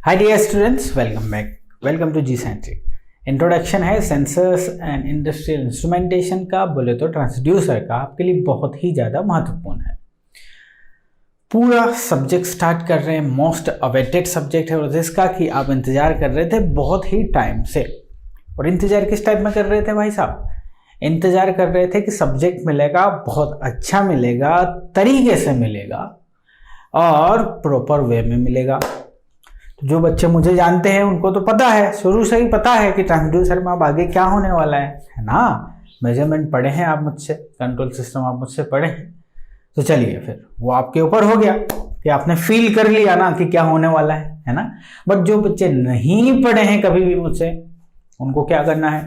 Hi dear students, welcome back. Welcome to G Sentry. Introduction है sensors and industrial instrumentation का। बोले तो transducer का आपके लिए बहुत ही ज़्यादा महत्वपूर्ण है। पूरा सब्जेक्ट स्टार्ट कर रहे हैं, मोस्ट अवेटेड सब्जेक्ट है और जिसका कि आप इंतज़ार कर रहे थे बहुत ही टाइम से। और इंतज़ार किस टाइप में कर रहे थे भाई साहब? इंतज़ार कर रहे थे कि सब्जेक्ट मिलेगा, बहुत अच्छा मिलेगा, तरीके से मिलेगा और प्रॉपर वे में मिलेगा। जो बच्चे मुझे जानते हैं उनको तो पता है, शुरू से ही पता है कि ट्रांसड्यूसर में अब आगे क्या होने वाला है ना। मेजरमेंट पढ़े हैं आप मुझसे, कंट्रोल सिस्टम आप मुझसे पढ़े हैं, तो चलिए फिर वो आपके ऊपर हो गया कि आपने फील कर लिया ना कि क्या होने वाला है ना। बट जो बच्चे नहीं पढ़े हैं कभी भी मुझसे, उनको क्या करना है,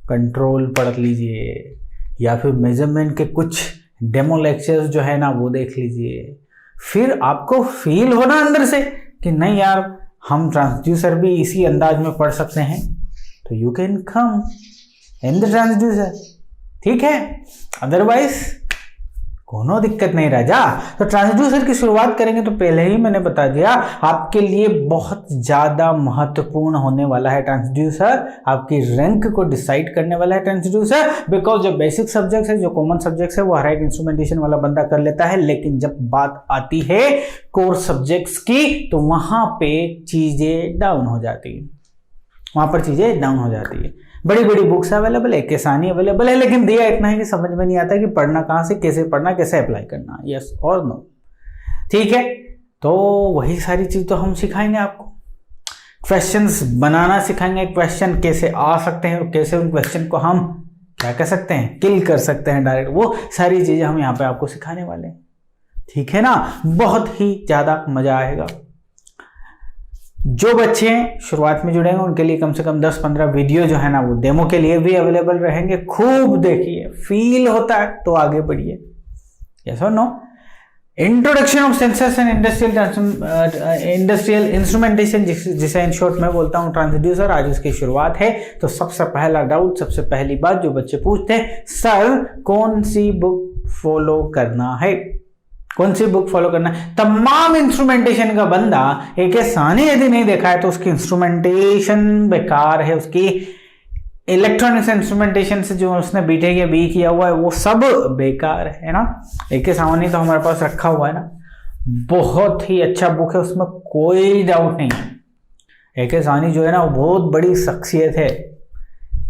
कंट्रोल पढ़ लीजिए या फिर मेजरमेंट के कुछ डेमो लेक्चर्स जो है ना वो देख लीजिए। फिर आपको फील होना अंदर से कि नहीं यार, हम ट्रांसड्यूसर भी इसी अंदाज में पढ़ सकते हैं, तो you can come in the transducer. ठीक है, अदरवाइज कोनो दिक्कत नहीं राजा। तो ट्रांसड्यूसर की शुरुआत करेंगे तो पहले ही मैंने बता दिया आपके लिए बहुत ज़्यादा महत्वपूर्ण होने वाला है ट्रांसड्यूसर। आपकी रैंक को डिसाइड करने वाला है ट्रांसड्यूसर। बिकॉज जो बेसिक सब्जेक्ट है, जो कॉमन सब्जेक्ट्स है, वो हर एक इंस्ट्रूमेंटेशन वाला बंदा कर लेता है, लेकिन जब बात आती है कोर सब्जेक्ट्स की तो वहां पे चीजें डाउन हो जाती है। वहां पर चीजें डाउन हो जाती है। बड़ी बड़ी बुक्स अवेलेबल है, किसानी अवेलेबल है, लेकिन दिया इतना है कि समझ में नहीं आता कि पढ़ना कहाँ से, कैसे पढ़ना, कैसे अप्लाई करना। यस और नो? ठीक है, तो वही सारी चीज तो हम सिखाएंगे आपको। क्वेश्चंस बनाना सिखाएंगे, क्वेश्चन कैसे आ सकते हैं और कैसे उन क्वेश्चन को हम क्या कर सकते हैं, किल कर सकते हैं डायरेक्ट। वो सारी चीजें हम यहाँ पे आपको सिखाने वाले हैं। ठीक है ना, बहुत ही ज्यादा मजा आएगा। जो बच्चे शुरुआत में जुड़ेंगे उनके लिए कम से कम 10-15 वीडियो जो है ना वो डेमो के लिए भी अवेलेबल रहेंगे। खूब देखिए, फील होता है तो आगे बढ़िए। यस और no? Introduction of sensors and industrial instrumentation, जिसे इन शॉर्ट में बोलता हूं ट्रांसड्यूसर, आज उसकी शुरुआत है। तो सबसे पहला डाउट, सबसे पहली बात जो बच्चे पूछते हैं, सर कौन सी बुक फॉलो करना है? कौन सी बुक फॉलो करना है? तमाम इंस्ट्रूमेंटेशन का बंदा एक सानी यदि नहीं देखा है तो उसकी इंस्ट्रूमेंटेशन बेकार है। उसकी इलेक्ट्रॉनिक्स इंस्ट्रूमेंटेशन से जो उसने बीटेक या बी किया हुआ है वो सब बेकार है ना। एक सामानी तो हमारे पास रखा हुआ है ना, बहुत ही अच्छा बुक है, उसमें कोई डाउट नहीं है। एक सानी जो है ना वो बहुत बड़ी शख्सियत है।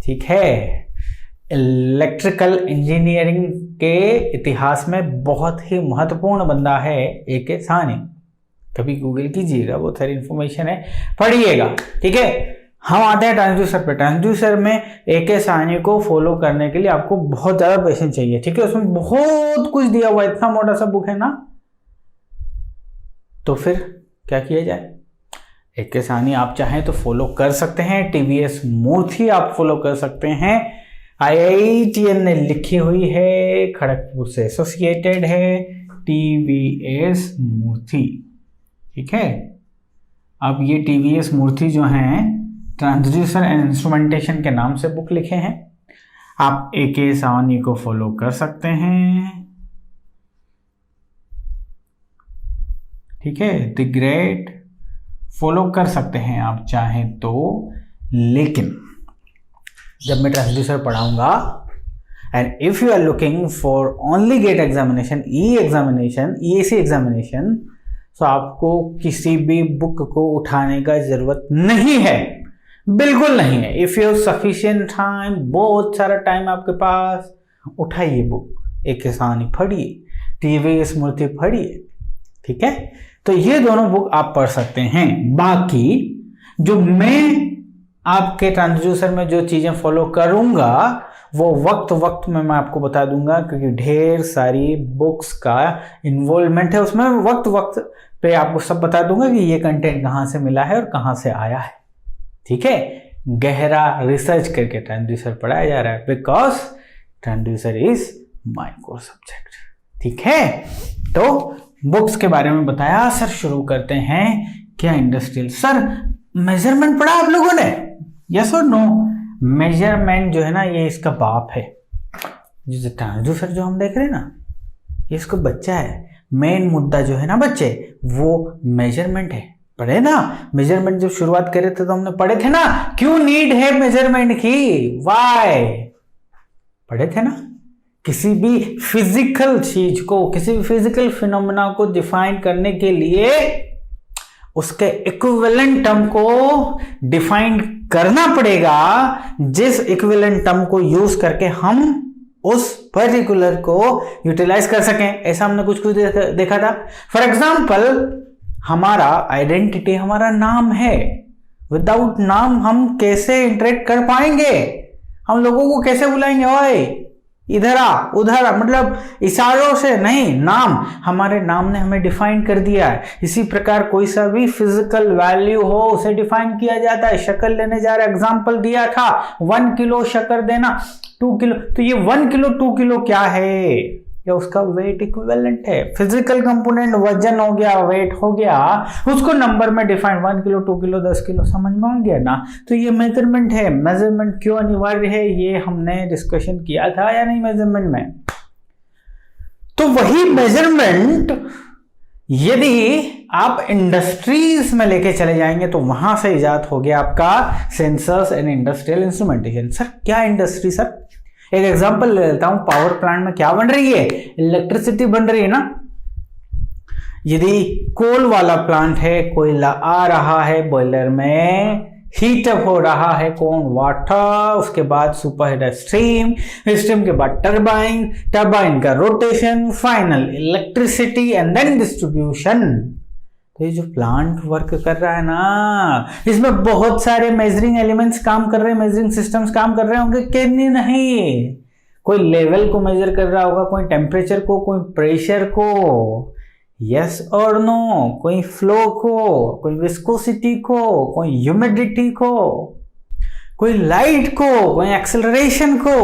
ठीक है, इलेक्ट्रिकल इंजीनियरिंग के इतिहास में बहुत ही महत्वपूर्ण बंदा है एक सानी। कभी गूगल कीजिएगा, बहुत सारी इंफॉर्मेशन है, पढ़िएगा। ठीक है, हम आते हैं ट्रांसड्यूसर पे। ट्रांसड्यूसर में एक सानी को फॉलो करने के लिए आपको बहुत ज्यादा पेशेंस चाहिए। ठीक है, उसमें बहुत कुछ दिया हुआ है, इतना मोटा सा बुक है ना। तो फिर क्या किया जाए? एक सानी आप चाहें तो फॉलो कर सकते हैं, टीवीएस मूर्ति आप फॉलो कर सकते हैं। IITN ने लिखी हुई है, खड़गपुर से एसोसिएटेड है, टीवीएस मूर्ति। ठीक है, अब ये टीवीएस मूर्ति जो हैं ट्रांसड्यूसर एंड इंस्ट्रूमेंटेशन के नाम से बुक लिखे हैं। आप AK सावनी को फॉलो कर सकते हैं। ठीक है, द ग्रेट फॉलो कर सकते हैं आप चाहें तो, लेकिन जब मैं ट्रांसड्यूसर पढ़ाऊंगा and if you are looking for only GATE examination, EAC examination, तो आपको किसी भी बुक को उठाने का जरूरत नहीं है, बिल्कुल नहीं है। If you have sufficient time, बहुत सारा टाइम आपके पास, उठाइए बुक, एक सानी पढ़िए, टीवीएस मूर्ति पढ़िए। ठीक है, तो ये दोनों बुक आप पढ़ सकते हैं। बाकी जो मैं आपके ट्रांसड्यूसर में जो चीजें फॉलो करूंगा वो वक्त में मैं आपको बता दूंगा, क्योंकि ढेर सारी बुक्स का इन्वॉल्वमेंट है उसमें। वक्त पे आपको सब बता दूंगा कि ये कंटेंट कहाँ से मिला है और कहाँ से आया है। ठीक है, गहरा रिसर्च करके ट्रांसड्यूसर पढ़ाया जा रहा है, because transducer is my core subject. ठीक है, तो बुक्स के बारे में बताया। सर शुरू करते हैं, क्या इंडस्ट्रियल? सर मेजरमेंट पढ़ा आप लोगों ने? यस और नो? मेजरमेंट जो है ना ये इसका बाप है। जो ट्रांसड्यूसर जो हम देख रहे हैं ना, ये इसका बच्चा है। मेन मुद्दा जो है ना बच्चे, वो मेजरमेंट है। पढ़े ना, मेजरमेंट जब शुरुआत करे थे तो हमने पढ़े थे ना, क्यों नीड है मेजरमेंट की, वाई, पढ़े थे ना। किसी भी फिजिकल चीज को, किसी भी फिजिकल फिनोमेना को डिफाइन करने के लिए उसके इक्विवेलेंट टर्म को डिफाइन करना पड़ेगा, जिस इक्विवेलेंट टर्म को यूज करके हम उस पर्टिकुलर को यूटिलाइज कर सकें। ऐसा हमने कुछ कुछ देखा था। फॉर एग्जाम्पल, हमारा आइडेंटिटी हमारा नाम है। विदाउट नाम हम कैसे इंटरेक्ट कर पाएंगे, हम लोगों को कैसे बुलाएंगे, ओए इधर आ उधर आ, मतलब इशारों से नहीं, नाम, हमारे नाम ने हमें डिफाइन कर दिया है। इसी प्रकार कोई सा भी फिजिकल वैल्यू हो उसे डिफाइन किया जाता है। शक्कर लेने जा रहे, एग्जांपल दिया था 1 किलो शक्कर देना, 2 किलो, तो ये 1 किलो 2 किलो क्या है, या उसका वेट इक्विवेलेंट है। फिजिकल कंपोनेंट वजन हो गया, वेट हो गया, उसको नंबर में डिफाइन 1 किलो 2 किलो 10 किलो, समझ में आ गया ना। तो ये मेजरमेंट है। मेजरमेंट क्यों अनिवार्य है, ये हमने डिस्कशन किया था या नहीं मेजरमेंट में। तो वही मेजरमेंट यदि आप इंडस्ट्रीज में लेके चले जाएंगे तो वहां से इजाद हो गया आपका sensors and industrial instrumentation. Sir क्या इंडस्ट्री, सर एक एग्जांपल ले लेता हूं। पावर प्लांट में क्या बन रही है, इलेक्ट्रिसिटी बन रही है ना। यदि कोल वाला प्लांट है, कोयला आ रहा है बॉयलर में, हीटअप हो रहा है कौन, वाटर, उसके बाद सुपर हीटर स्टीम, स्टीम के बाद टरबाइन, टरबाइन का rotation, final electricity and then distribution. तो ये जो प्लांट वर्क कर रहा है ना, इसमें बहुत सारे मेजरिंग एलिमेंट्स काम कर रहे हैं, मेजरिंग सिस्टम्स काम कर रहे होंगे, कितने नहीं। कोई लेवल को मेजर कर रहा होगा, कोई टेम्परेचर को, कोई प्रेशर को, यस और नो, कोई फ्लो को, कोई विस्कोसिटी को, कोई ह्यूमिडिटी को, कोई लाइट को, कोई एक्सेलरेशन को।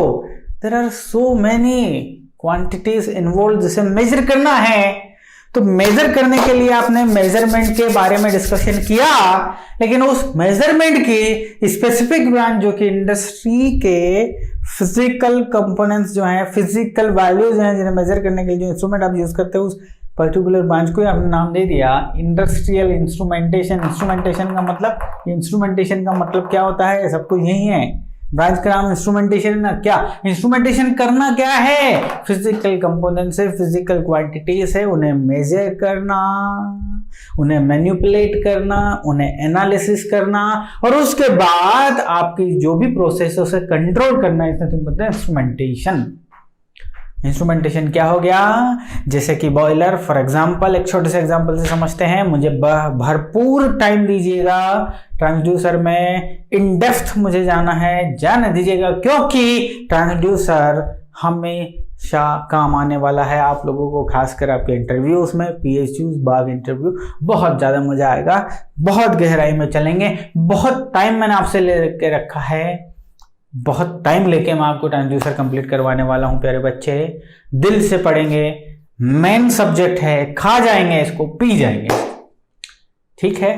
There are so many quantities involve जिसे मेजर करना है। तो मेजर करने के लिए आपने मेजरमेंट के बारे में डिस्कशन किया, लेकिन उस मेजरमेंट की स्पेसिफिक ब्रांच जो कि इंडस्ट्री के फिजिकल कंपोनेंट्स जो हैं, फिजिकल वैल्यूज हैं जिन्हें मेजर करने के लिए जो इंस्ट्रूमेंट आप यूज करते हो, उस पर्टिकुलर ब्रांच को आपने नाम दे दिया इंडस्ट्रियल इंस्ट्रूमेंटेशन। इंस्ट्रूमेंटेशन का मतलब, इंस्ट्रूमेंटेशन का मतलब क्या होता है, सबको यही है, ब्रांच का नाम इंस्ट्रूमेंटेशन ना। क्या इंस्ट्रूमेंटेशन करना क्या है, फिजिकल कंपोनेंट से फिजिकल क्वांटिटी से उन्हें मेजर करना, उन्हें मैनिपुलेट करना, उन्हें एनालिसिस करना, और उसके बाद आपकी जो भी प्रोसेस है उसे कंट्रोल करना, इसमें बोलते हैं इंस्ट्रूमेंटेशन। इंस्ट्रूमेंटेशन क्या हो गया, जैसे कि बॉयलर, फॉर एग्जांपल एक छोटे से एग्जांपल से समझते हैं। मुझे भरपूर टाइम दीजिएगा, ट्रांसड्यूसर में इन डेप्थ मुझे जाना है, जाने दीजिएगा, क्योंकि ट्रांसड्यूसर हमेशा काम आने वाला है आप लोगों को, खासकर आपके इंटरव्यूज में, पीएचयूज, बाग इंटरव्यू, बहुत ज़्यादा मजा आएगा, बहुत गहराई में चलेंगे। बहुत टाइम मैंने आपसे ले के रखा है, बहुत टाइम लेके मैं आपको ट्रांसड्यूसर कंप्लीट करवाने वाला हूं प्यारे बच्चे। दिल से पढ़ेंगे, मेन सब्जेक्ट है, खा जाएंगे इसको, पी जाएंगे, ठीक है।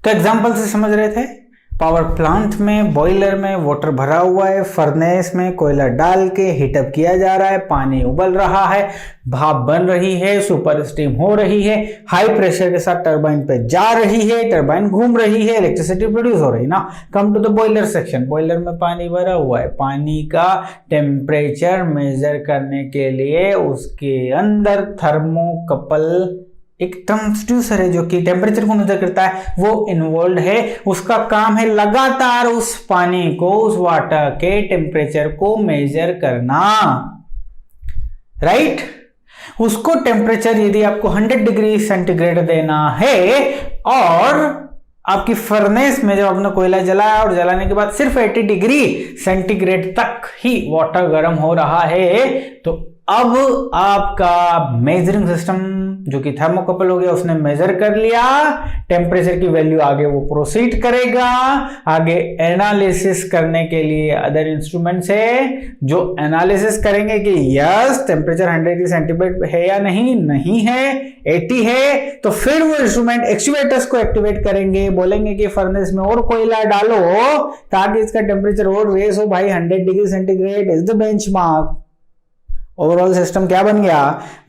तो एग्जांपल से समझ रहे थे, पावर प्लांट में, बॉयलर में वाटर भरा हुआ है, फर्नेस में कोयला डाल के हीटअप किया जा रहा है, पानी उबल रहा है, भाप बन रही है, सुपर स्टीम हो रही है, हाई प्रेशर के साथ टरबाइन पे जा रही है, टरबाइन घूम रही है, इलेक्ट्रिसिटी प्रोड्यूस हो रही है ना। Come to the boiler section. Boiler में पानी भरा हुआ है, पानी का टेम्परेचर मेजर करने के लिए उसके अंदर थर्मोकपल एक ट्रांसड्यूसर है जो कि टेम्परेचर को मेजर करता है, वो इन्वॉल्व है। उसका काम है लगातार उस पानी को, उस वाटर के टेम्परेचर को मेजर करना, राइट। उसको टेम्परेचर यदि आपको 100 डिग्री सेंटीग्रेड देना है, और आपकी फर्नेस में जब आपने कोयला जलाया और जलाने के बाद सिर्फ 80 डिग्री सेंटीग्रेड तक ही वाटर गर्म हो रहा है, तो अब आपका मेजरिंग सिस्टम जो कि थर्मोकपल हो गया, उसने मेजर कर लिया टेम्परेचर की वैल्यू, आगे वो प्रोसीड करेगा आगे एनालिसिस करने के लिए अदर इंस्ट्रूमेंट से, जो एनालिसिस करेंगे कि यस टेम्परेचर 100 डिग्री सेंटीग्रेड है या नहीं, नहीं है, 80 है, तो फिर वो इंस्ट्रूमेंट एक्चुएटर्स को एक्टिवेट करेंगे, बोलेंगे कि फर्नेस में और कोयला डालो ताकि इसका टेम्परेचर और रेस हो भाई, 100 degree centigrade is the benchmark. Overall system क्या बन गया,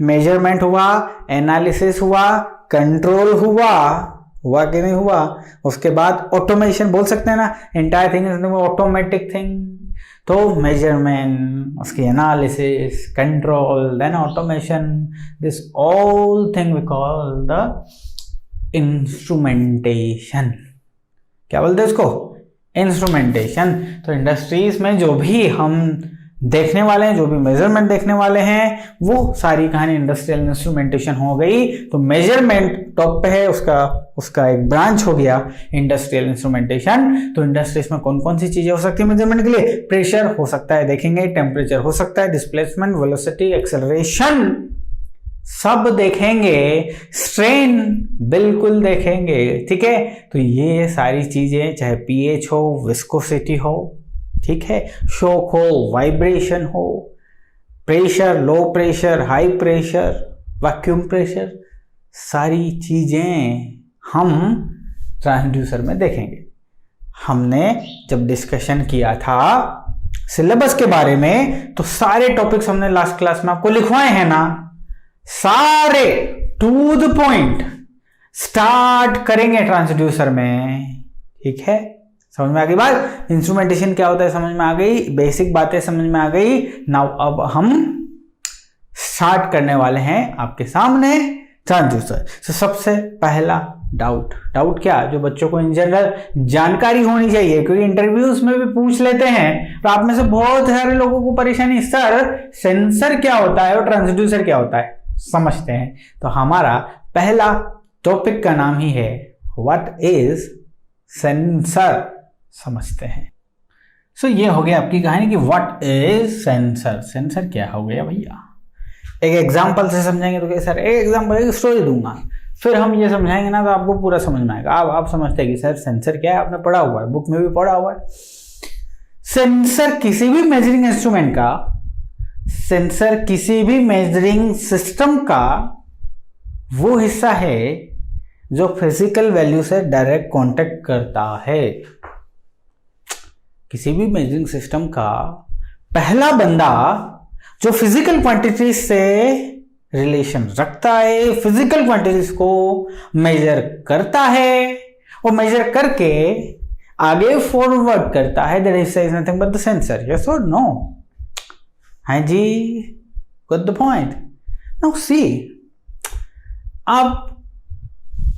मेजरमेंट हुआ, एनालिसिस हुआ, कंट्रोल हुआ, हुआ कि नहीं हुआ। उसके बाद ऑटोमेशन बोल सकते हैं ना, entire thing is automatic thing. तो मेजरमेंट, उसकी analysis, control, then automation, this all thing we call the instrumentation. क्या बोलते हैं इसको? इंस्ट्रूमेंटेशन। तो इंडस्ट्रीज में जो भी हम देखने वाले हैं, जो भी मेजरमेंट देखने वाले हैं, वो सारी कहानी इंडस्ट्रियल इंस्ट्रूमेंटेशन हो गई। तो मेजरमेंट टॉप पे है, उसका एक ब्रांच हो गया इंडस्ट्रियल इंस्ट्रूमेंटेशन। तो इंडस्ट्रीज में कौन कौन सी चीजें हो सकती है मेजरमेंट के लिए? प्रेशर हो सकता है, देखेंगे, टेम्परेचर हो सकता है, डिस्प्लेसमेंट, वेलोसिटी, एक्सेलरेशन सब देखेंगे, स्ट्रेन बिल्कुल देखेंगे, ठीक है। तो ये सारी चीजें, चाहे पीएच हो, विस्कोसिटी हो, ठीक है, शॉक हो, वाइब्रेशन हो, pressure, low pressure, high pressure, vacuum pressure, सारी चीजें हम ट्रांसड्यूसर में देखेंगे। हमने जब डिस्कशन किया था सिलेबस के बारे में, तो सारे टॉपिक्स हमने लास्ट क्लास में आपको लिखवाए हैं ना, सारे टू द पॉइंट स्टार्ट करेंगे ट्रांसड्यूसर में, ठीक है। समझ में आ गई बात? इंस्ट्रूमेंटेशन क्या होता है समझ में आ गई, बेसिक बातें समझ में आ गई। नाउ अब हम स्टार्ट करने वाले हैं आपके सामने ट्रांसड्यूसर। तो सबसे पहला डाउट क्या, जो बच्चों को इन जनरल जानकारी होनी चाहिए, क्योंकि इंटरव्यूज में भी पूछ लेते हैं। तो आप में से बहुत सारे लोगों को परेशानी, सर सेंसर क्या होता है और ट्रांसड्यूसर क्या होता है, समझते हैं। तो हमारा पहला टॉपिक का नाम ही है व्हाट इज सेंसर, समझते हैं। सो ये हो गया आपकी कहानी कि व्हाट इज सेंसर। सेंसर क्या हो गया भैया? एक एग्जांपल से समझेंगे तो क्या सर, एक एग्जांपल, एक स्टोरी दूंगा, फिर हम ये समझाएंगे ना तो आपको पूरा समझ में आएगा। आप समझते हैं कि सर सेंसर क्या है, आपने पढ़ा हुआ है, बुक में भी पढ़ा हुआ है। सेंसर किसी भी मेजरिंग इंस्ट्रूमेंट का, सेंसर किसी भी मेजरिंग सिस्टम का वो हिस्सा है जो फिजिकल वैल्यू से डायरेक्ट कांटेक्ट करता है। किसी भी मेजरिंग सिस्टम का पहला बंदा जो फिजिकल क्वांटिटी से रिलेशन रखता है, फिजिकल क्वांटिटीज को मेजर करता है और मेजर करके आगे फॉरवर्ड करता है, that is nothing but the sensor. Yes और नो? हाँ जी, got the point. Now see, आप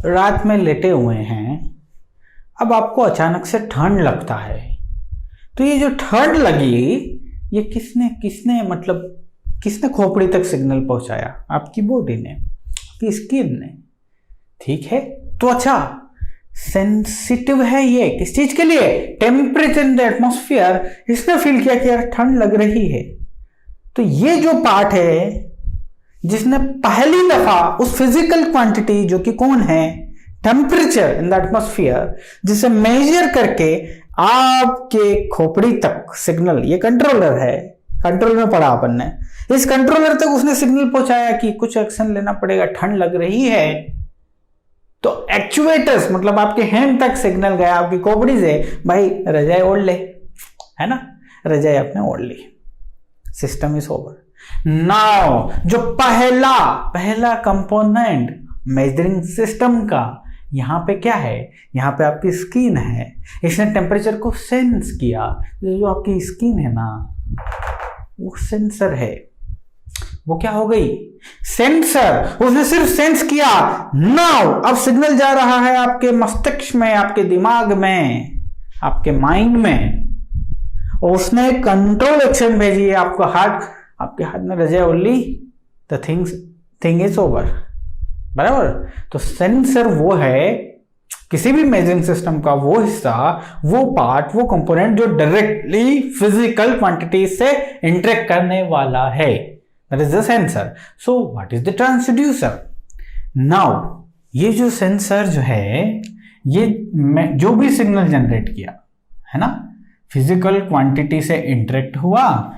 रात में लेटे हुए हैं, अब आपको अचानक से ठंड लगता है। तो ये जो ठंड लगी, ये किसने खोपड़ी तक सिग्नल पहुंचाया? आपकी बॉडी ने, आपकी स्किन ने, ठीक है। तो अच्छा, सेंसिटिव है ये किस चीज के लिए? Temperature in the atmosphere. इसने फील किया कि यार ठंड लग रही है। तो ये जो पार्ट है जिसने पहली दफा उस फिजिकल क्वांटिटी जो कि कौन है, टेम्परेचर इन द एटमॉस्फेयर, जिसे मेजर करके आपके खोपड़ी तक सिग्नल, ये कंट्रोलर है, कंट्रोल में पढ़ा अपन ने, इस कंट्रोलर तक उसने सिग्नल पहुंचाया कि कुछ एक्शन लेना पड़ेगा, ठंड लग रही है। तो एक्चुएटर्स मतलब आपके हैंड तक सिग्नल गया आपकी खोपड़ी से, भाई रजाई ओढ़ ले, है ना, रजाई आपने ओढ़ ली, सिस्टम इज ओवर। नाउ जो पहला कंपोनेंट मेजरिंग सिस्टम का, यहां पे क्या है? यहां पे आपकी स्किन है। इसने टेम्परेचर को सेंस किया। जो आपकी स्किन है ना, वो सेंसर है। वो क्या हो गई? सेंसर। उसने सिर्फ सेंस किया। नाउ अब सिग्नल जा रहा है आपके मस्तिष्क में, आपके दिमाग में, आपके माइंड में, और उसने कंट्रोल एक्शन भेजी है आपको आपके हाथ में रजाई ओढ़ ली, द थिंग इज ओवर, बराबर। तो सेंसर वो है किसी भी मेजरिंग सिस्टम का वो हिस्सा, वो पार्ट, वो कंपोनेंट जो डायरेक्टली फिजिकल क्वांटिटी से इंटरेक्ट करने वाला है, that is the sensor. So what is the transducer? Now ये जो सेंसर जो है, ये जो भी सिग्नल जनरेट किया है ना, फिजिकल क्वांटिटी से इंटरेक्ट हुआ।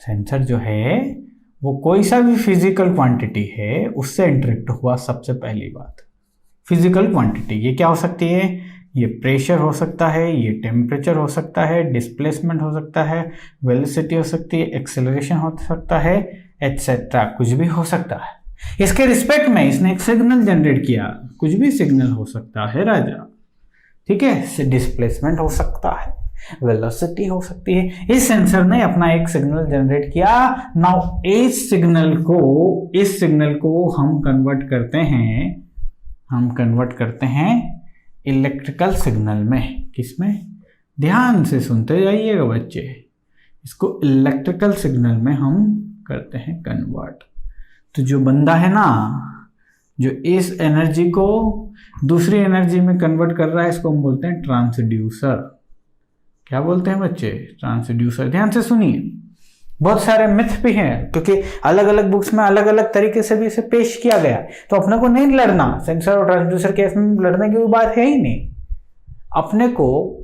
सेंसर जो है वो कोई सा भी फिजिकल क्वांटिटी है उससे इंटरेक्ट हुआ। सबसे पहली बात, फिजिकल क्वांटिटी ये क्या हो सकती है? ये प्रेशर हो सकता है, ये टेम्परेचर हो सकता है, डिस्प्लेसमेंट हो सकता है, वेलोसिटी हो सकती है, एक्सेलरेशन हो सकता है, एटसेट्रा, कुछ भी हो सकता है। इसके रिस्पेक्ट में इसने एक सिग्नल जनरेट किया, कुछ भी सिग्नल हो सकता है राजा, ठीक है, डिस्प्लेसमेंट हो सकता है, वेलोसिटी हो सकती है। इस सेंसर ने अपना एक सिग्नल जनरेट किया। नाउ इस सिग्नल को हम कन्वर्ट करते हैं इलेक्ट्रिकल सिग्नल में। किसमें? ध्यान से सुनते जाइएगा बच्चे, इसको इलेक्ट्रिकल सिग्नल में हम करते हैं कन्वर्ट। तो जो बंदा है ना, जो इस एनर्जी को दूसरी एनर्जी में कन्वर्ट कर रहा है, इसको हम बोलते हैं ट्रांसड्यूसर। क्या बोलते हैं बच्चे? ट्रांसड्यूसर। ध्यान से सुनिए, बहुत सारे मिथ भी हैं, क्योंकि अलग अलग बुक्स में अलग अलग तरीके से भी इसे पेश किया गया, तो अपने को नहीं लड़ना। सेंसर और ट्रांसड्यूसर केस में लड़ने की कोई बात है ही नहीं। अपने को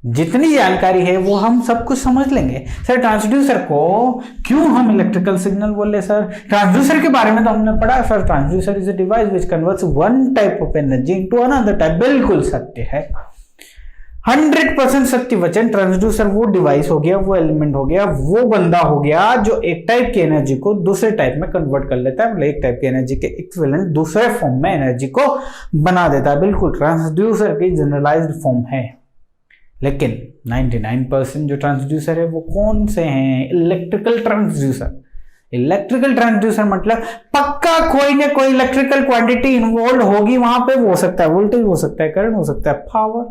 जितनी जानकारी है वो हम सब कुछ समझ लेंगे। सर ट्रांसड्यूसर को क्यों हम इलेक्ट्रिकल सिग्नल बोले? सर ट्रांसड्यूसर के बारे में तो हमने पढ़ा। Sir transducer is a device which converts one type of energy into another type. बिल्कुल सत्य है, 100% सत्य वचन। ट्रांसड्यूसर वो डिवाइस हो गया, वो एलिमेंट हो गया, वो बंदा हो गया जो एक टाइप की एनर्जी को दूसरे टाइप में कन्वर्ट कर लेता है, मतलब एक टाइप की एनर्जी के इक्विवेलेंट दूसरे फॉर्म में एनर्जी को बना देता है। बिल्कुल ट्रांसड्यूसर की जनरलाइज्ड फॉर्म है। लेकिन 99% जो ट्रांसड्यूसर है वो कौन से हैं? Electrical transducer. इलेक्ट्रिकल ट्रांसड्यूसर मतलब पक्का कोई ना कोई इलेक्ट्रिकल क्वांटिटी इन्वॉल्व होगी वहां पे। वो हो सकता है वोल्टेज, हो सकता है करंट, हो सकता है पावर,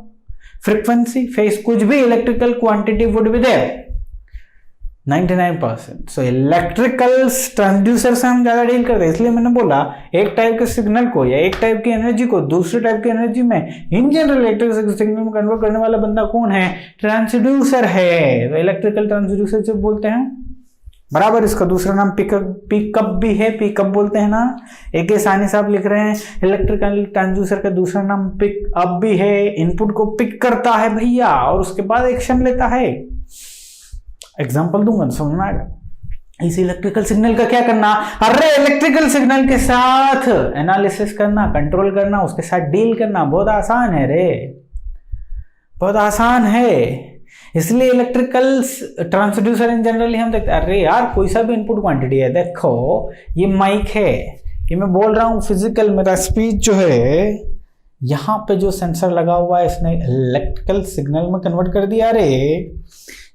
फ्रीक्वेंसी, फेज, कुछ भी electrical quantity would be there. 99%। So electrical transducer से हम ज्यादा डील करते हैं, इसलिए मैंने बोला एक टाइप के सिग्नल को या एक टाइप की एनर्जी को दूसरे टाइप की एनर्जी में इन जनरल इलेक्ट्रिकल सिग्नल में कन्वर्ट करने वाला बंदा कौन है? ट्रांसड्यूसर है। तो इलेक्ट्रिकल ट्रांसड्यूसर जो बोलते हैं बराबर। इसका दूसरा नाम पिकअप भी है, पिकअप बोलते हैं ना। एक सानी साहब लिख रहे हैं इलेक्ट्रिकल ट्रांसड्यूसर का दूसरा नाम पिकअप भी है। इनपुट को पिक करता है भैया और उसके बाद एक्शन लेता है। एग्जांपल दूंगा तो समझ में आएगा। इस इलेक्ट्रिकल सिग्नल का क्या करना? अरे इलेक्ट्रिकल सिग्नल के साथ एनालिसिस करना, कंट्रोल करना, उसके साथ डील करना बहुत आसान है रे, बहुत आसान है। इसलिए इलेक्ट्रिकल ट्रांसड्यूसर इन जनरली हम देखते हैं, अरे यार कोई सा भी इनपुट क्वांटिटी है, देखो ये माइक है, ये मैं बोल रहा हूँ फिजिकल, मेरा स्पीच जो है यहाँ पे जो सेंसर लगा हुआ है इसने इलेक्ट्रिकल सिग्नल में कन्वर्ट कर दिया। अरे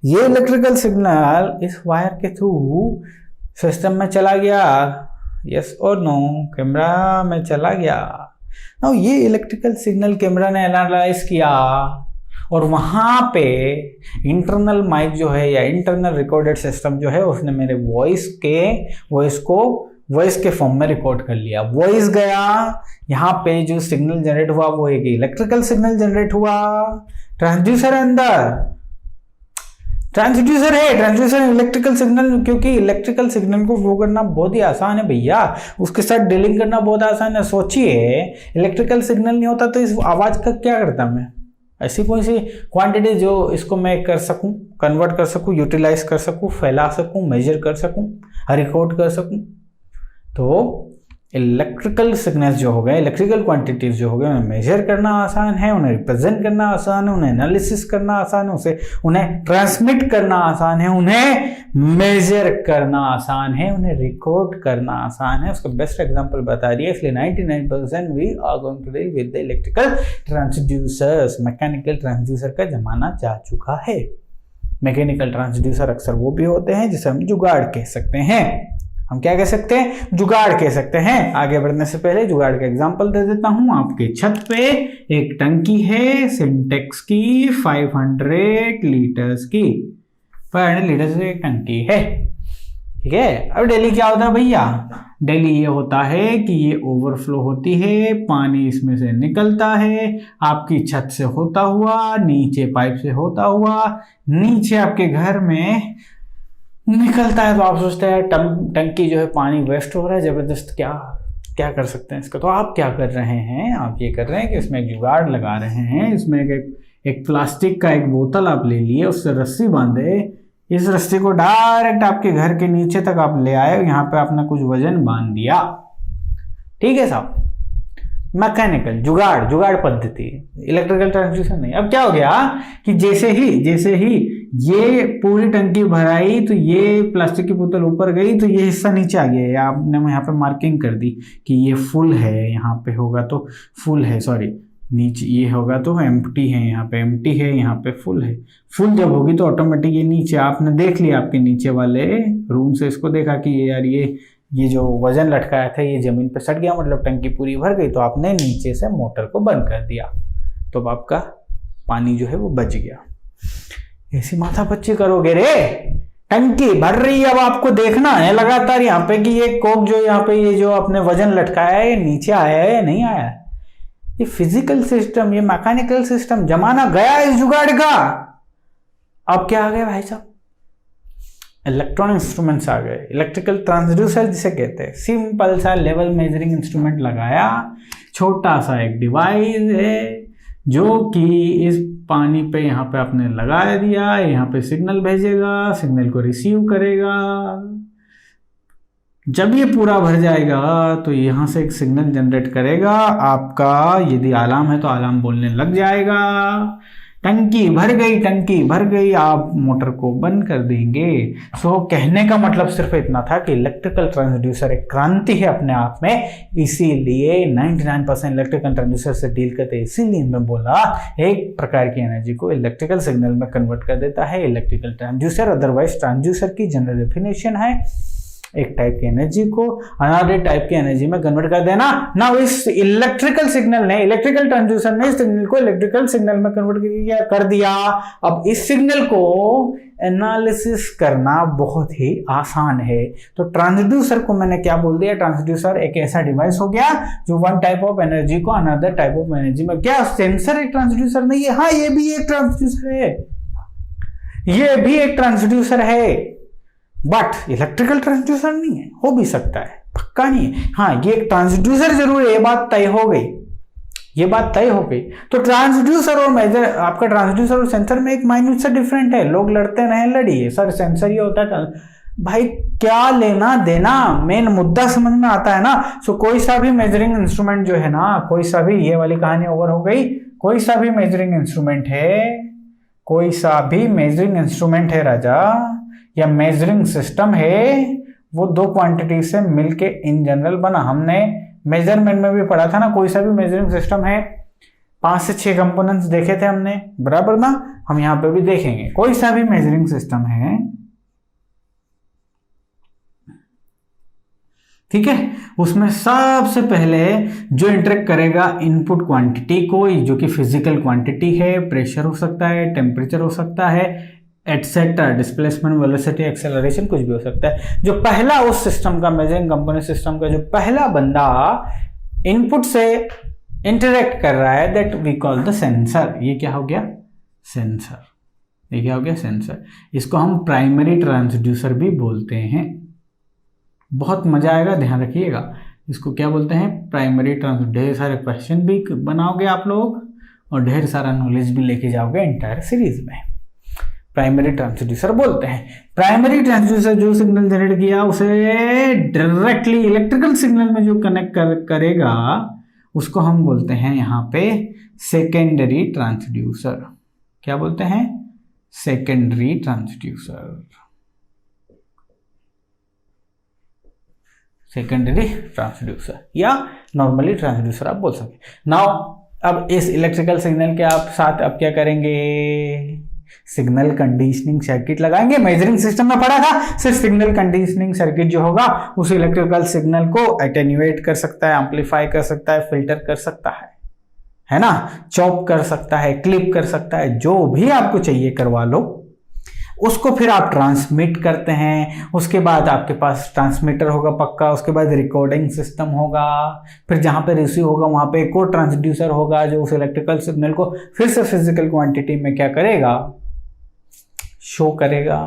ये इलेक्ट्रिकल सिग्नल इस वायर के थ्रू सिस्टम में चला गया, यस और नो, कैमरा में चला गया। ना ये इलेक्ट्रिकल सिग्नल कैमरा ने एनालाइज किया और वहां पे इंटरनल माइक जो है या इंटरनल रिकॉर्डेड सिस्टम जो है उसने मेरे वॉइस के फॉर्म में रिकॉर्ड कर लिया। वॉइस गया, यहाँ पे जो सिग्नल जनरेट हुआ वो एक इलेक्ट्रिकल सिग्नल जनरेट हुआ। ट्रांसड्यूसर है अंदर, ट्रांसड्यूसर है, ट्रांसड्यूसर इलेक्ट्रिकल सिग्नल, क्योंकि इलेक्ट्रिकल सिग्नल को फ्लो करना बहुत ही आसान है भैया, उसके साथ डीलिंग करना बहुत आसान है। सोचिए इलेक्ट्रिकल सिग्नल नहीं होता तो इस आवाज का क्या करता मैं? ऐसी कोई सी क्वांटिटी जो इसको मैं कर सकूं, कन्वर्ट कर सकूं, यूटिलाइज कर सकूं, फैला सकूं, मेजर कर सकूं, रिकॉर्ड कर सकूं। तो इलेक्ट्रिकल सिग्नल्स जो हो गए, इलेक्ट्रिकल क्वांटिटीज जो हो गए, उन्हें मेजर करना आसान है, उन्हें रिप्रेजेंट करना आसान है, उन्हें एनालिसिस करना आसान है, उन्हें ट्रांसमिट करना आसान है, उन्हें मेजर करना आसान है, उन्हें रिकॉर्ड करना आसान है। उसका बेस्ट एग्जांपल बता दिया। इसलिए 99% we are going to deal with the electrical transducers. Mechanical transducer का जमाना जा चुका है। मैकेनिकल ट्रांसड्यूसर अक्सर वो भी होते हैं जिसे हम जुगाड़ कह सकते हैं। हम क्या कह सकते हैं? जुगाड़ कह सकते हैं। आगे बढ़ने से पहले जुगाड़ का एग्जांपल दे देता हूं। आपके छत पे एक टंकी है सिंटेक्स की, 500 लीटर्स की, 500 लीटर्स की एक टंकी है, ठीक है। अब डेली क्या होता है भैया? डेली ये होता है कि ये ओवरफ्लो होती है, पानी इसमें से निकलता है, आपकी छत से होता हुआ, नीचे पाइप से होता हुआ, नीचे आपके घर में निकलता है। तो आप सोचते हैं टंकी जो है पानी वेस्ट हो रहा है, जबरदस्त, क्या कर सकते हैं इसका? तो आप क्या कर रहे हैं? आप ये कर रहे हैं कि इसमें एक जुगाड़ लगा रहे हैं। इसमें एक प्लास्टिक का एक बोतल आप ले लिए, उससे रस्सी बांधे, इस रस्सी को डायरेक्ट आपके घर के नीचे तक आप ले आए, यहाँ पे आपने कुछ वजन बांध दिया, ठीक है साहब। मैकेनिकल जुगाड़ पद्धति, इलेक्ट्रिकल ट्रांसड्यूसर नहीं। अब क्या हो गया कि जैसे ही ये पूरी टंकी भराई तो ये प्लास्टिक की बोतल ऊपर गई तो ये हिस्सा नीचे आ गया, आपने यहाँ पे मार्किंग कर दी कि ये फुल है, यहाँ पे होगा तो फुल है, सॉरी नीचे ये होगा तो एम्प्टी है, यहाँ पे एम्प्टी है, यहाँ पे फुल है। फुल जब होगी तो ऑटोमेटिक ये नीचे आपने देख लिया, आपके नीचे वाले रूम से इसको देखा कि ये यार ये जो वजन लटकाया था ये जमीन पे सट गया, मतलब टंकी पूरी भर गई, तो आपने नीचे से मोटर को बंद कर दिया, तो अब आपका पानी जो है वो बच गया। ऐसी माथापच्ची करोगे रे, टंकी भर रही है, अब आपको देखना है लगातार यहाँ पे कि ये कोक जो यहाँ पे ये जो आपने वजन लटकाया है ये नीचे आया है या नहीं आया है। ये फिजिकल सिस्टम, ये मैकेनिकल सिस्टम, जमाना गया इस जुगाड़ का। अब क्या आ गया भाई साहब, इलेक्ट्रॉनिक इंस्ट्रूमेंट्स आ गए, इलेक्ट्रिकल ट्रांसड्यूसर जिसे कहते हैं। सिंपल सा लेवल मेजरिंग इंस्ट्रूमेंट लगाया, छोटा सा एक डिवाइस है जो कि इस पानी पे यहाँ पे आपने लगा दिया, यहाँ पे सिग्नल भेजेगा, सिग्नल को रिसीव करेगा। जब ये पूरा भर जाएगा तो यहाँ से एक सिग्नल जनरेट करेगा आपका, यदि अलार्म है तो अलार्म बोलने लग जाएगा। टंकी भर गई, आप मोटर को बंद कर देंगे। सो कहने का मतलब सिर्फ इतना था कि इलेक्ट्रिकल ट्रांसड्यूसर एक क्रांति है अपने आप में, इसीलिए 99% इलेक्ट्रिकल ट्रांसड्यूसर से डील करते हैं। इसीलिए मैं बोला एक प्रकार की एनर्जी को इलेक्ट्रिकल सिग्नल में कन्वर्ट कर देता है इलेक्ट्रिकल ट्रांसड्यूसर। अदरवाइज ट्रांसड्यूसर की जनरल डेफिनेशन है एक टाइप की एनर्जी को अनदर टाइप की एनर्जी में कन्वर्ट कर देना। ना इस इलेक्ट्रिकल सिग्नल ने, इलेक्ट्रिकल ट्रांसड्यूसर ने सिग्नल को इलेक्ट्रिकल सिग्नल में कन्वर्ट कर दिया। अब इस सिग्नल को एनालिसिस करना बहुत ही आसान है। तो ट्रांसड्यूसर को मैंने क्या बोल दिया, ट्रांसड्यूसर एक ऐसा डिवाइस हो गया जो वन टाइप ऑफ एनर्जी को अनदर टाइप ऑफ एनर्जी में, क्या सेंसर एक ट्रांसड्यूसर नहीं है? हाँ, ये भी एक ट्रांसड्यूसर है, ये भी एक ट्रांसड्यूसर है, बट इलेक्ट्रिकल ट्रांसड्यूसर नहीं है। हो भी सकता है, पक्का नहीं है। हाँ, ये एक ट्रांसड्यूसर जरूर है, ये बात तय हो गई, ये बात तय हो गई। तो ट्रांसड्यूसर और मेजर, आपका ट्रांसड्यूसर और सेंसर में एक माइन्यूट सा डिफरेंट है। लोग लड़ते रहे, लड़िए सर सेंसर ये होता है, भाई क्या लेना देना, मेन मुद्दा समझ में आता है ना। सो कोई सा भी मेजरिंग इंस्ट्रूमेंट जो है ना, कोई सा भी, ये वाली कहानी ओवर हो गई। कोई सा भी मेजरिंग इंस्ट्रूमेंट है, कोई सा भी मेजरिंग इंस्ट्रूमेंट है राजा, या मेजरिंग सिस्टम है, वो दो क्वांटिटी से मिलके इन जनरल बना। हमने मेजरमेंट में भी पढ़ा था ना, कोई सा भी मेजरिंग सिस्टम है 5 से 6 कंपोनेंट्स देखे थे हमने, बराबर ना। हम यहाँ पे भी देखेंगे, कोई सा भी मेजरिंग सिस्टम है, ठीक है, उसमें सबसे पहले जो इंटरेक्ट करेगा इनपुट क्वांटिटी को, जो कि फिजिकल क्वांटिटी है, प्रेशर हो सकता है, टेम्परेचर हो सकता है, एटसेट्रा, डिस्प्लेसमेंट, वेलोसिटी, एक्सेलरेशन, कुछ भी हो सकता है। जो पहला उस सिस्टम का, मेजरिंग कंपोनेंट सिस्टम का जो पहला बंदा इनपुट से इंटरेक्ट कर रहा है, that we call the sensor. ये क्या हो गया? सेंसर। ये क्या हो गया? सेंसर। इसको हम प्राइमरी ट्रांसड्यूसर भी बोलते हैं। बहुत मजा आएगा, ध्यान रखिएगा। इसको क्या बोलते हैं? Primary transducer. ढेर सारे क्वेश्चन भी बनाओगे आप लोग और ढेर सारा नॉलेज भी लेके जाओगे एंटायर सीरीज में। प्राइमरी ट्रांसड्यूसर बोलते हैं। प्राइमरी ट्रांसड्यूसर जो सिग्नल जनरेट किया उसे डायरेक्टली इलेक्ट्रिकल सिग्नल में जो कनेक्ट करेगा उसको हम बोलते हैं यहाँ पे सेकेंडरी ट्रांसड्यूसर। क्या बोलते हैं? Secondary transducer. सेकेंडरी ट्रांसड्यूसर या नॉर्मली ट्रांसड्यूसर आप बोल सकते। नाउ अब इस इलेक्ट्रिकल सिग्नल के आप साथ अब क्या करेंगे? सिग्नल कंडीशनिंग सर्किट लगाएंगे। मेजरिंग सिस्टम में पढ़ा था, सिर्फ सिग्नल कंडीशनिंग सर्किट जो होगा उस इलेक्ट्रिकल सिग्नल को एटेन्यूएट कर सकता है, एम्पलीफाई कर सकता है, फिल्टर कर सकता है ना, चॉप कर सकता है, क्लिप कर सकता है, जो भी आपको चाहिए करवा लो। उसको फिर आप ट्रांसमिट करते हैं। उसके बाद आपके पास ट्रांसमीटर होगा पक्का, उसके बाद रिकॉर्डिंग सिस्टम होगा, फिर जहां पे रिसीव होगा वहां पे एक और ट्रांसड्यूसर होगा जो उस इलेक्ट्रिकल सिग्नल को फिर से फिजिकल क्वांटिटी में क्या करेगा? शो करेगा।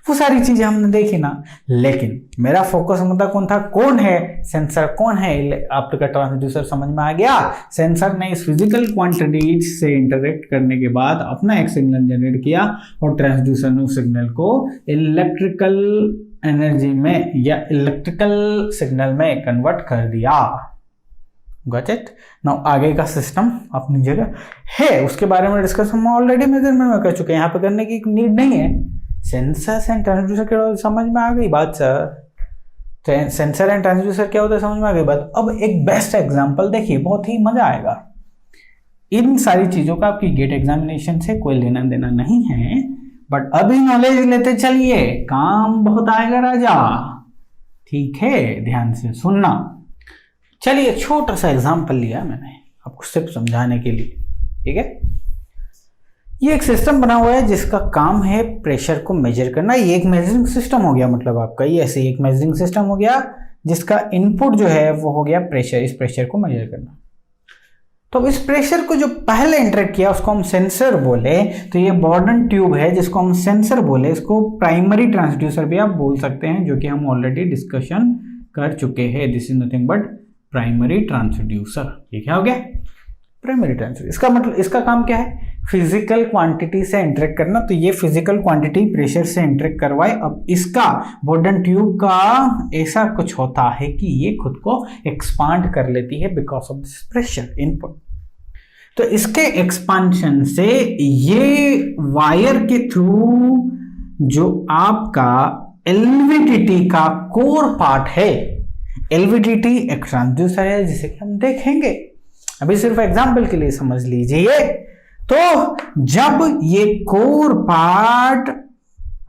वो सारी चीजें हमने देखी ना, लेकिन मेरा फोकस मुद्दा कौन था? कौन है सेंसर? कौन है आपका ट्रांसड्यूसर? समझ में आ गया। सेंसर ने इस फिजिकल क्वांटिटी से इंटरेक्ट करने के बाद अपना एक सिग्नल जनरेट किया और ट्रांसड्यूसर ने उस सिग्नल को इलेक्ट्रिकल एनर्जी में या इलेक्ट्रिकल सिग्नल में कन्वर्ट कर दिया। Got it. नाउ आगे का सिस्टम अपनी जगह है, उसके बारे में डिस्कस हम ऑलरेडी मेजरमेंट में कर चुके हैं, यहाँ पे करने की नीड नहीं है। सेंसर्स एंड ट्रांसड्यूसर के समझ में आ गई बात सर? सेंसर एंड ट्रांसड्यूसर क्या होता है समझ में आ गई बात। अब एक बेस्ट एग्जांपल देखिए, बहुत ही मजा आएगा। इन सारी चीजों का आपकी गेट एग्जामिनेशन से कोई लेना देना नहीं है, बट अभी नॉलेज लेते चलिए, काम बहुत आएगा राजा, ठीक है, ध्यान से सुनना। चलिए छोटा सा एग्जांपल लिया मैंने आपको सिर्फ समझाने के लिए, ठीक है। ये एक सिस्टम बना हुआ है जिसका काम है प्रेशर को मेजर करना। ये एक मेजरिंग सिस्टम हो गया, मतलब आपका ये ऐसे एक मेजरिंग सिस्टम हो गया जिसका इनपुट जो है वो हो गया प्रेशर, इस प्रेशर को मेजर करना। तो इस प्रेशर को जो पहले इंटरेक्ट किया उसको हम सेंसर बोले, तो ये बॉर्डन ट्यूब है जिसको हम सेंसर बोले, इसको प्राइमरी ट्रांसड्यूसर भी आप बोल सकते हैं, जो कि हम ऑलरेडी डिस्कशन कर चुके हैं। This is nothing but primary transducer, ठीक है, हो गया प्राइमरी ट्रांसड्यूसर। इसका मतलब, इसका काम क्या है, फिजिकल क्वांटिटी से इंटरेक्ट करना। तो ये फिजिकल क्वांटिटी प्रेशर से इंटरेक्ट करवाए। अब इसका बॉर्डन ट्यूब का ऐसा कुछ होता है कि ये खुद को एक्सपांड कर लेती है because of this pressure input. तो इसके एक्सपांशन से ये वायर के थ्रू जो आपका एलवीडीटी का कोर पार्ट है, एलवीडीटी एक ट्रांसड्यूसर है जिसे कि हम देखेंगे, अभी सिर्फ एग्जांपल के लिए समझ लीजिए। तो जब ये कोर पार्ट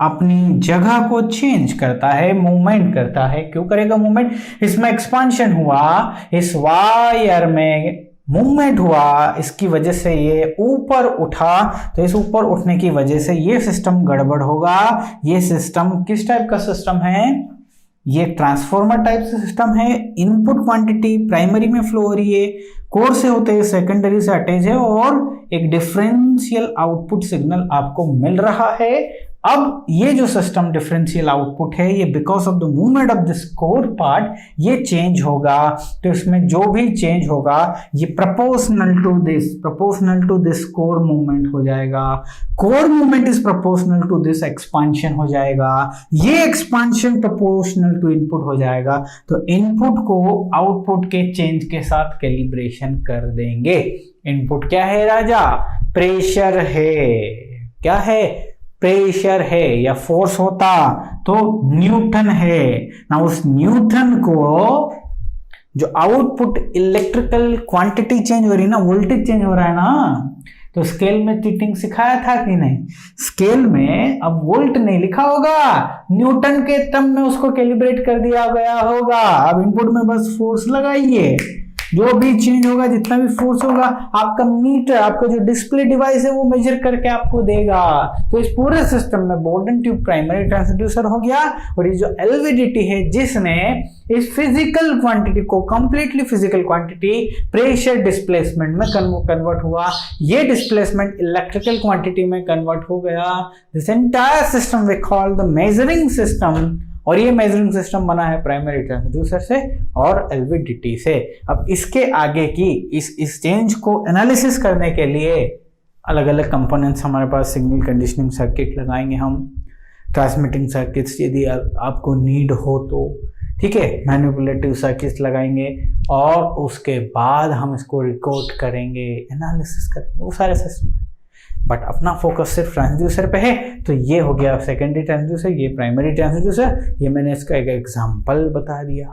अपनी जगह को चेंज करता है, मूवमेंट करता है, क्यों करेगा मूवमेंट, इसमें एक्सपांशन हुआ, इस वायर में मूवमेंट हुआ, इसकी वजह से ये ऊपर उठा, तो इस ऊपर उठने की वजह से ये सिस्टम गड़बड़ होगा। ये सिस्टम किस टाइप का सिस्टम है, ये ट्रांसफॉर्मर टाइप से सिस्टम है। इनपुट क्वांटिटी प्राइमरी में फ्लो हो रही है, कोर से होते हैं, सेकेंडरी से अटैच है, और एक डिफरेंशियल आउटपुट सिग्नल आपको मिल रहा है। अब ये जो सिस्टम डिफरेंशियल आउटपुट है, ये because of the movement of this core part ये चेंज होगा। तो इसमें जो भी चेंज होगा ये proportional to this core movement हो जाएगा। Core movement is proportional to this expansion हो जाएगा। ये एक्सपांशन प्रोपोर्शनल टू इनपुट हो जाएगा। तो इनपुट को आउटपुट के चेंज के साथ कैलिब्रेशन कर देंगे। इनपुट क्या है राजा, प्रेशर है। क्या है, प्रेशर है, या फोर्स होता तो न्यूटन है ना। उस न्यूटन को जो आउटपुट इलेक्ट्रिकल क्वांटिटी चेंज हो रही है ना, वोल्टेज चेंज हो रहा है ना, तो स्केल में टीचिंग सिखाया था कि नहीं, स्केल में अब वोल्ट नहीं लिखा होगा, न्यूटन के टर्म में उसको कैलिब्रेट कर दिया गया होगा। अब इनपुट में बस फोर्स लगाइए, जो भी चेंज होगा, जितना भी फोर्स होगा, आपका मीटर, आपका जो डिस्प्ले डिवाइस है वो मेजर करके आपको देगा। तो इस पूरे सिस्टम में बॉर्डन ट्यूब प्राइमरी ट्रांसड्यूसर हो गया, और ये जो एलवीडीटी है जिसने इस फिजिकल क्वांटिटी को, completely physical quantity pressure displacement में कन्वर्ट हुआ, ये डिस्प्लेसमेंट इलेक्ट्रिकल क्वांटिटी में कन्वर्ट हो गया। This entire system we call the measuring system, और ये मेजरिंग सिस्टम बना है प्राइमरी ट्रांसड्यूसर से और एलवीडीटी से। अब इसके आगे की इस चेंज को एनालिसिस करने के लिए अलग अलग कंपोनेंट्स हमारे पास, सिग्नल कंडीशनिंग सर्किट लगाएंगे हम, ट्रांसमिटिंग सर्किट्स यदि आपको नीड हो तो, ठीक है, मैनिपुलेटिव सर्किट्स लगाएंगे, और उसके बाद हम इसको रिकॉर्ड करेंगे, एनालिसिस करेंगे, वो सारे सिस्टम है। बट अपना फोकस सिर्फ ट्रांसड्यूसर पे है। तो ये हो गया सेकेंडरी ट्रांसड्यूसर, ये प्राइमरी ट्रांसड्यूसर, ये मैंने इसका एक एग्जांपल बता दिया।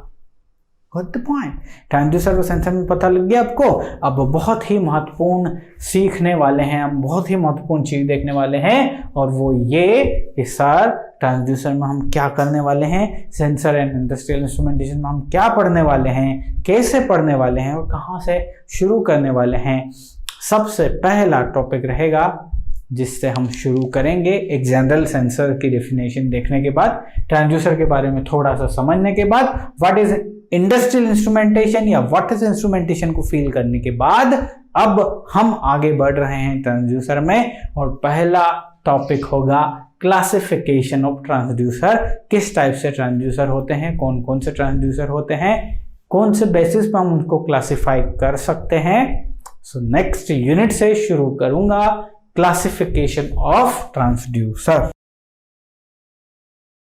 Got the point. ट्रांसड्यूसर और सेंसर में पता लग गया आपको। अब बहुत ही महत्वपूर्ण सीखने वाले हैं हम, बहुत ही महत्वपूर्ण चीज देखने वाले हैं, और वो ये कि सर ट्रांसड्यूसर में हम क्या करने वाले हैं, सेंसर एंड इंडस्ट्रियल इंस्ट्रूमेंटेशन में हम क्या पढ़ने वाले हैं, कैसे पढ़ने वाले हैं, और कहाँ से शुरू करने वाले हैं। सबसे पहला टॉपिक रहेगा जिससे हम शुरू करेंगे, एक जनरल सेंसर की डेफिनेशन देखने के बाद, ट्रांसड्यूसर के बारे में थोड़ा सा समझने के बाद, व्हाट इज इंडस्ट्रियल इंस्ट्रूमेंटेशन या व्हाट इज इंस्ट्रूमेंटेशन को फील करने के बाद, अब हम आगे बढ़ रहे हैं ट्रांसड्यूसर में। और पहला टॉपिक होगा क्लासिफिकेशन ऑफ ट्रांसड्यूसर। किस टाइप से ट्रांसड्यूसर होते हैं, कौन कौन से ट्रांसड्यूसर होते हैं, कौन से बेसिस पर हम उनको क्लासिफाई कर सकते हैं। सो नेक्स्ट यूनिट से शुरू करूंगा क्लासिफिकेशन ऑफ ट्रांसड्यूसर।